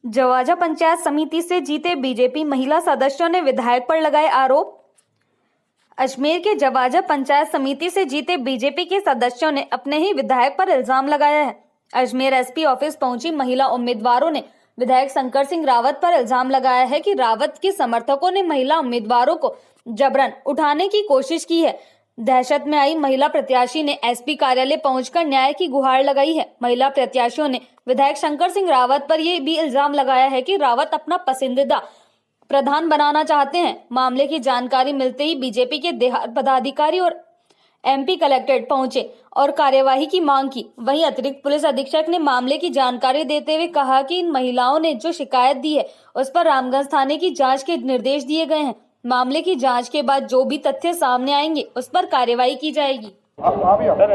जवाजा पंचायत समिति से जीते बीजेपी महिला सदस्यों ने विधायक पर लगाए आरोप। अजमेर के जवाजा पंचायत समिति से जीते बीजेपी के सदस्यों ने अपने ही विधायक पर इल्जाम लगाया है। अजमेर एसपी ऑफिस पहुंची महिला उम्मीदवारों ने विधायक शंकर सिंह रावत पर इल्जाम लगाया है कि रावत के समर्थकों ने महिला उम्मीदवारों को जबरन उठाने की कोशिश की है। दहशत में आई महिला प्रत्याशी ने एसपी कार्यालय पहुंचकर न्याय की गुहार लगाई है। महिला प्रत्याशियों ने विधायक शंकर सिंह रावत पर यह भी इल्जाम लगाया है कि रावत अपना पसंदीदा प्रधान बनाना चाहते हैं। मामले की जानकारी मिलते ही बीजेपी के देहात पदाधिकारी और एमपी कलेक्ट्रेट पहुंचे और कार्यवाही की मांग की। वहीं अतिरिक्त पुलिस अधीक्षक ने मामले की जानकारी देते हुए कहा कि इन महिलाओं ने जो शिकायत दी है उस पर रामगंज थाने की जांच के निर्देश दिए गए हैं। मामले की जांच के बाद जो भी तथ्य सामने आएंगे उस पर कार्यवाही की जाएगी। सर,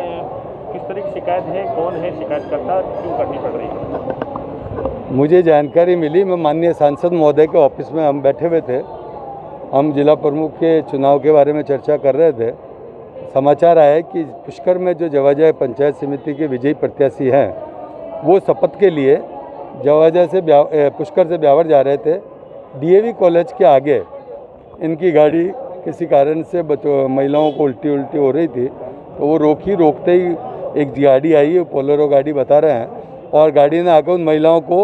किस तरह की शिकायत है, कौन है शिकायतकर्ता, क्यों करनी पड़ रही है? मुझे जानकारी मिली, मैं माननीय सांसद महोदय के ऑफिस में हम बैठे हुए थे। हम जिला प्रमुख के चुनाव के बारे में चर्चा कर रहे थे। समाचार आया कि पुष्कर में जो जवाजा पंचायत समिति के विजयी प्रत्याशी हैं वो शपथ के लिए जवाजा से पुष्कर से ब्यावर जा रहे थे। डीएवी कॉलेज के आगे इनकी गाड़ी किसी कारण से महिलाओं को उल्टी हो रही थी, तो वो रोकते ही एक गाड़ी आई है, पोलेरो गाड़ी बता रहे हैं, और गाड़ी ने आकर उन महिलाओं को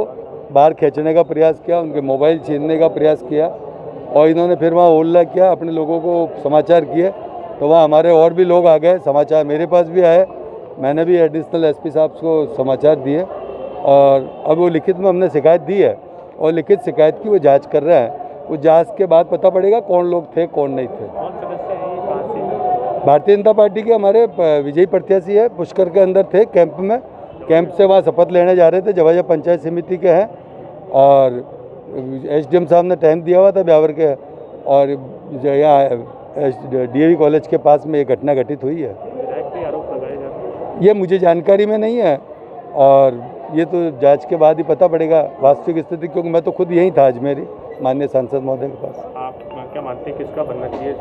बाहर खींचने का प्रयास किया, उनके मोबाइल छीनने का प्रयास किया, और इन्होंने फिर वहाँ हल्ला किया, अपने लोगों को समाचार किए। तो वहाँ हमारे और भी लोग आ गए, समाचार मेरे पास भी आए, मैंने भी एडिशनल एसपी साहब को समाचार दिए, और अब वो लिखित में हमने शिकायत दी है और लिखित शिकायत की वो जाँच कर रहे हैं। उस जांच के बाद पता पड़ेगा कौन लोग थे कौन नहीं थे। कौन सदस्य हैं? भारतीय जनता पार्टी के हमारे विजयी प्रत्याशी है, पुष्कर के अंदर थे कैंप में, कैंप से वहाँ शपथ लेने जा रहे थे। जवाजा पंचायत समिति के हैं और एसडीएम साहब ने टाइम दिया हुआ था ब्यावर के, और यहाँ डीएवी कॉलेज के पास में ये घटना घटित हुई है। आरोप लगाए जाते हैं? ये मुझे जानकारी में नहीं है और ये तो जाँच के बाद ही पता पड़ेगा वास्तविक स्थिति, क्योंकि मैं तो खुद यहीं था अजमेरी माननीय सांसद महोदय के पास। आप क्या मानते हैं किसका बनना चाहिए?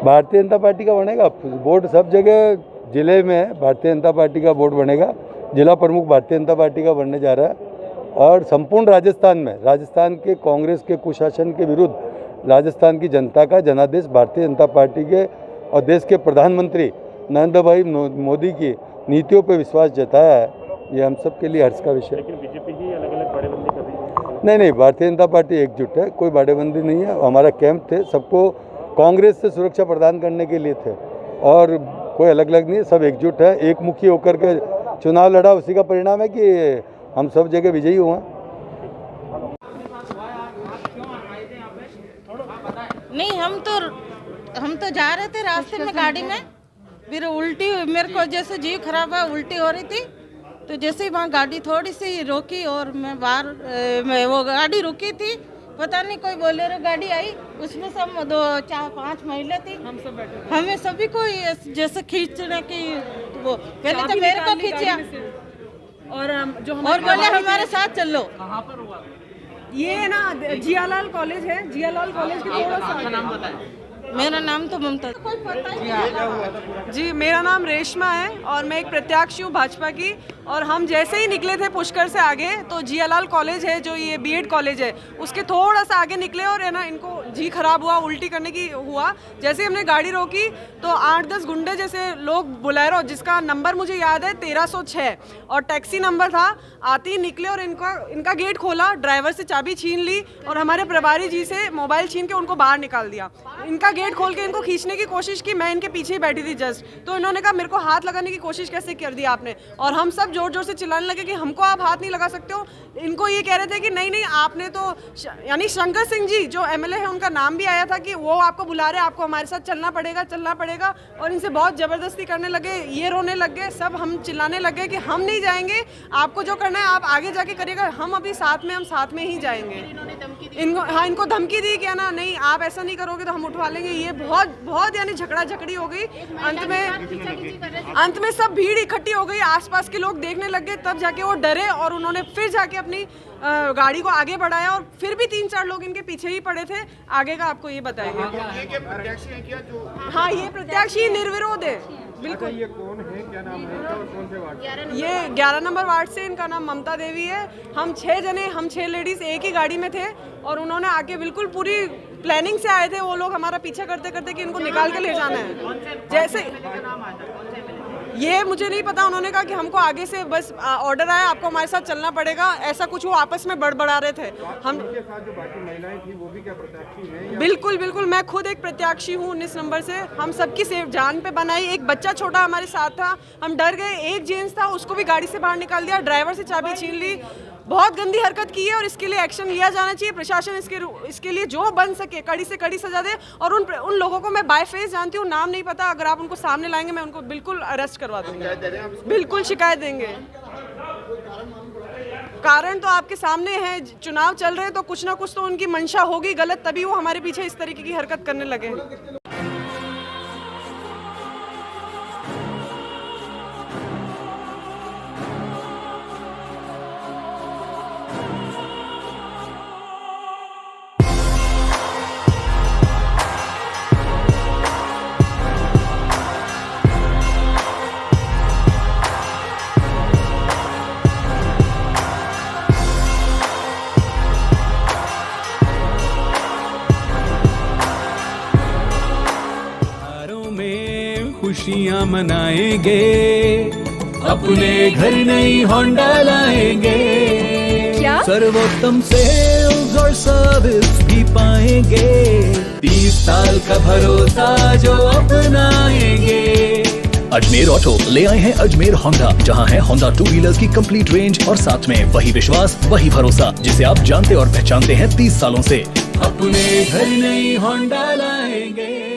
भारतीय जनता पार्टी का बनेगा बोर्ड, सब जगह जिले में भारतीय जनता पार्टी का बोर्ड बनेगा। जिला प्रमुख भारतीय जनता पार्टी का बनने जा रहा है, और संपूर्ण राजस्थान में राजस्थान के कांग्रेस के कुशासन के विरुद्ध राजस्थान की जनता का जनादेश भारतीय जनता पार्टी के और देश के प्रधानमंत्री नरेंद्र भाई मोदी की नीतियों पर विश्वास जताया है। ये हम सब के लिए हर्ष का विषय। लेकिन बीजेपी ही अलग-अलग बाड़ेबंदी कर रही है। नहीं, भारतीय जनता पार्टी एकजुट है, कोई बाड़ेबंदी नहीं है। हमारा कैंप थे, सबको कांग्रेस से सुरक्षा प्रदान करने के लिए थे, और कोई अलग नहीं है, सब एकजुट है। एक मुखी होकर के चुनाव लड़ा, उसी का परिणाम है कि हम सब जगह विजयी हुए। नहीं, हम तो जा रहे थे रास्ते में गाड़ी में, फिर उल्टी, मेरे को जैसे जीव खराब है, उल्टी हो रही थी, तो जैसे ही वहाँ गाड़ी थोड़ी सी रोकी और मैं बाहर वो गाड़ी रुकी थी, पता नहीं कोई बोलेरो गाड़ी आई, उसमें सब 2-4-5 महिला थी, हम सब बैठे, हमें सभी को जैसे खींचने की, वो पहले तो मेरे को खींचा और बोले हमारे साथ चलो। कहाँ पर हुआ ये? ना जियालाल कॉलेज है, जियालाल कॉलेज के थोड़ा सा नाम बताएं। मेरा नाम तो ममता। जी, मेरा नाम रेशमा है और मैं एक प्रत्याशी हूँ भाजपा की। और हम जैसे ही निकले थे पुष्कर से आगे, तो जियालाल कॉलेज है जो ये बीएड कॉलेज है, उसके थोड़ा सा आगे निकले और है ना, इनको जी खराब हुआ, उल्टी करने की हुआ। जैसे ही हमने गाड़ी रोकी तो 8-10 गुंडे जैसे लोग, बोलेरो जिसका नंबर मुझे याद है 1306 और टैक्सी नंबर था, आते ही निकले और इनका गेट खोला, ड्राइवर से चाबी छीन ली और हमारे प्रभारी जी से मोबाइल छीन के उनको बाहर निकाल दिया। इनका गेट खोल के इनको खींचने की कोशिश की, मैं इनके पीछे ही बैठी थी जस्ट, तो इन्होंने कहा मेरे को हाथ लगाने की कोशिश कैसे कर दी आपने, और हम सब जोर जोर से चिल्लाने लगे कि हमको आप हाथ नहीं लगा सकते हो। इनको ये कह रहे थे कि नहीं आपने तो, यानी शंकर सिंह जी जो एमएलए है उनका नाम भी आया था कि वो आपको बुला रहे, आपको हमारे साथ चलना पड़ेगा, और इनसे बहुत जबरदस्ती करने लगे, ये रोने लग गए, सब हम चिल्लाने लगे कि हम नहीं जाएंगे, आपको जो करना है आप आगे जाके करिएगा, हम अभी हम साथ में ही जाएंगे। इनको धमकी दी कि ना, नहीं आप ऐसा नहीं करोगे तो हम उठवा लेंगे। ये बहुत यानी झगड़ा झगड़ी हो गई। अंत में सब भीड़ इकट्ठी हो गई, आसपास के लोग देखने लग गए, तब जाके वो डरे और उन्होंने फिर जाके अपनी गाड़ी को आगे बढ़ाया, और फिर भी 3-4 लोग इनके पीछे ही पड़े थे। आगे का आपको ये बताएंगे। हाँ, ये प्रत्याशी निर्विरोध है, बिल्कुल। ये कौन है, क्या नाम है इनका और कौन से वार्ड? ये 11 नंबर वार्ड से, इनका नाम ममता देवी है। हम 6 लेडीज एक ही गाड़ी में थे और उन्होंने आके बिल्कुल पूरी प्लानिंग से आए थे वो लोग हमारा पीछा करते करते कि इनको निकाल के ले जाना है। जैसे ये मुझे नहीं पता, उन्होंने कहा कि हमको आगे से बस ऑर्डर आया, आपको हमारे साथ चलना पड़ेगा, ऐसा कुछ वो आपस में बड़बड़ा रहे थे। हम के साथ जो बाकी महिलाएं थी वो भी क्या प्रत्याशी हैं? बिल्कुल बिल्कुल, मैं खुद एक प्रत्याशी हूँ 19 नंबर से। हम सबकी सेफ जान पे बनाई। एक बच्चा छोटा हमारे साथ था, हम डर गए। एक जेंट्स था, उसको भी गाड़ी से बाहर निकाल दिया, ड्राइवर से चाबी छीन ली। बहुत गंदी हरकत की है और इसके लिए एक्शन लिया जाना चाहिए। प्रशासन इसके लिए जो बन सके कड़ी से कड़ी सजा दे। और उन लोगों को मैं बाय फेस जानती हूँ, नाम नहीं पता, अगर आप उनको सामने लाएंगे मैं उनको बिल्कुल अरेस्ट करवा दूंगी। बिल्कुल शिकायत देंगे। कारण तो आपके सामने है, चुनाव चल रहे हैं तो कुछ ना कुछ तो उनकी मंशा होगी गलत, तभी वो हमारे पीछे इस तरीके की हरकत करने लगे। खुशियाँ मनाएंगे, अपने घर नई होंडा लाएंगे। क्या? सर्वोत्तम सेल्स और सर्विस भी पाएंगे, 30 साल का भरोसा जो अपनाएंगे। अजमेर ऑटो ले आए हैं अजमेर होंडा, जहां है होंडा 2 व्हीलर्स की कंप्लीट रेंज और साथ में वही विश्वास वही भरोसा जिसे आप जानते और पहचानते हैं 30 सालों से। अपने घर नई होंडा लाएंगे।